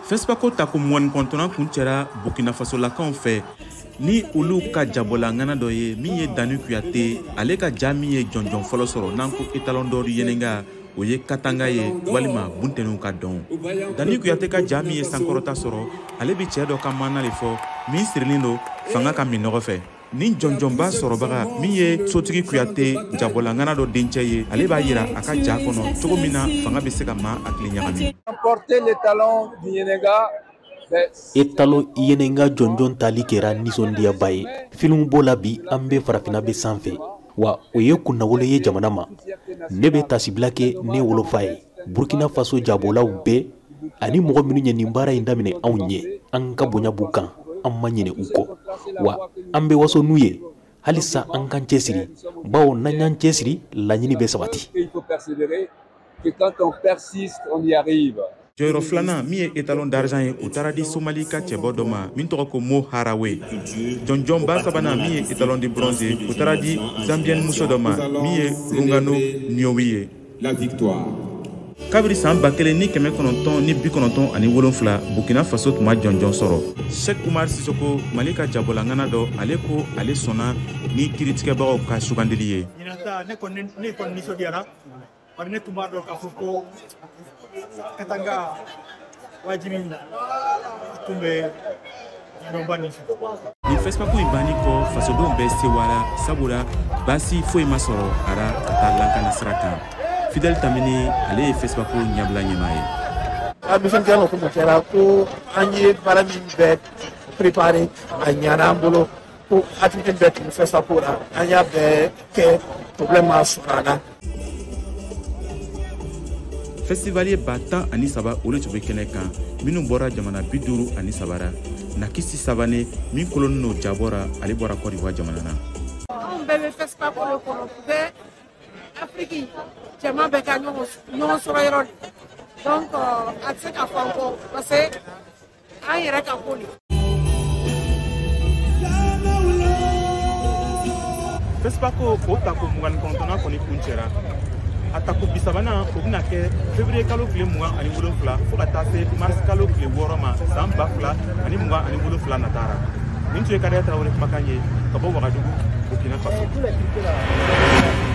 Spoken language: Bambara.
Fespaco tako mwan kontona kuncera Burkina Faso lakan fait ni olu ka jabola ngana doye mi ye Dani Kuyate ale ka jami ye jonjon folo soro nanko etalon d'or yenenga oye katanga ye walima buntenu ka don Dani Kuyate ka jami ye sankorota soro ale bi cɛ dɔ ka mana le fɔ min sirilen do fanga ka minɔgɔ fɛ ni jonjonba sɔrɔbaga min ye sotigi Kuyate jabola ngana dɔ dencɛ ye ale b'a yira a ka ja kɔnɔ cogo min na fanga bɛ se ka ma hakili ɲagami porter les talons du Yenenga. Etalo yenenga jonjon tali kera nisondiya baye film bola bi ambe farafina be sanfɛ wa oye kunnawolo ye jamana ma ne be tasibila kɛ ne wolofa ye Burkina Faso jabolaw bɛɛ ani mɔgɔ minnu ye nin baara in daminɛ anw ɲɛ an ka bonya b'u kan an ma ɲinɛ u kɔ wa an bɛ waso n'u ye halisa an kan cɛsiri bawo n'an y'an cɛsiri laɲini bɛ sabati. Jɔyɔrɔ filanan min ye étalon d'argent ye o taara di Somali ka cɛbɔ dɔ ma min tɔgɔ ko Mo Harawe jɔnjɔnba sabanan min ye étalon de bronze ye o taara di Zambienne muso dɔ ma min ye Rungano Niowi ye kabiri san 1997 ani 7 Burkina Faso tun ma jɔnjɔn sɔrɔ Cheikh Oumar Sissoko Mali ka jabola ŋana dɔ ale ko ale sɔnna ni kiritigɛbagaw ka sugandili ye ne tun b'a dɔn k'a fɔ ko Katanga wajibi tun bɛ ɲɔgɔnba nin fɛ. Ni Fespaco in banni kɔ fasodenw bɛɛ sewara sabula baasi foyi ma sɔrɔ ara ka taa lankana sira kan Fidel Tamini ale ye Fespaco ɲɛbila ɲɛmaa ye. A bɛ fɛn kɛ ko mun kɛra ko an ye baara min bɛɛ préparé a ɲana an bolo ko activité bɛɛ tun bɛ Fespaco la an y'a bɛɛ kɛ problème ma sɔrɔ a la. Festivalier batan ani saba olu tun bɛ kɛnɛ kan minnu bɔra jamana 53 ra Nakisi Sabane min kolonnen no jabɔra ale bɔra Côte d'Ivoire jamana na. Anw bɛɛ bɛ Fespaco le kɔnɔ bɛɛ Afrique cɛman bɛɛ ka ɲɔgɔn sɔrɔ yɔrɔ de donc a tɛ se ka fɔ kɔ parce que an yɛrɛ ka ko de. Fespaco o tako 29 kɔni kuncɛra a tako 30 o bɛna kɛ février kalo tile 27 fo ka taa se mars kalo tile 6 ma san 2027 natara nin tun ye Kariya Tarawele kumakan ye ka bɔ Wagadugu Burkina Faso.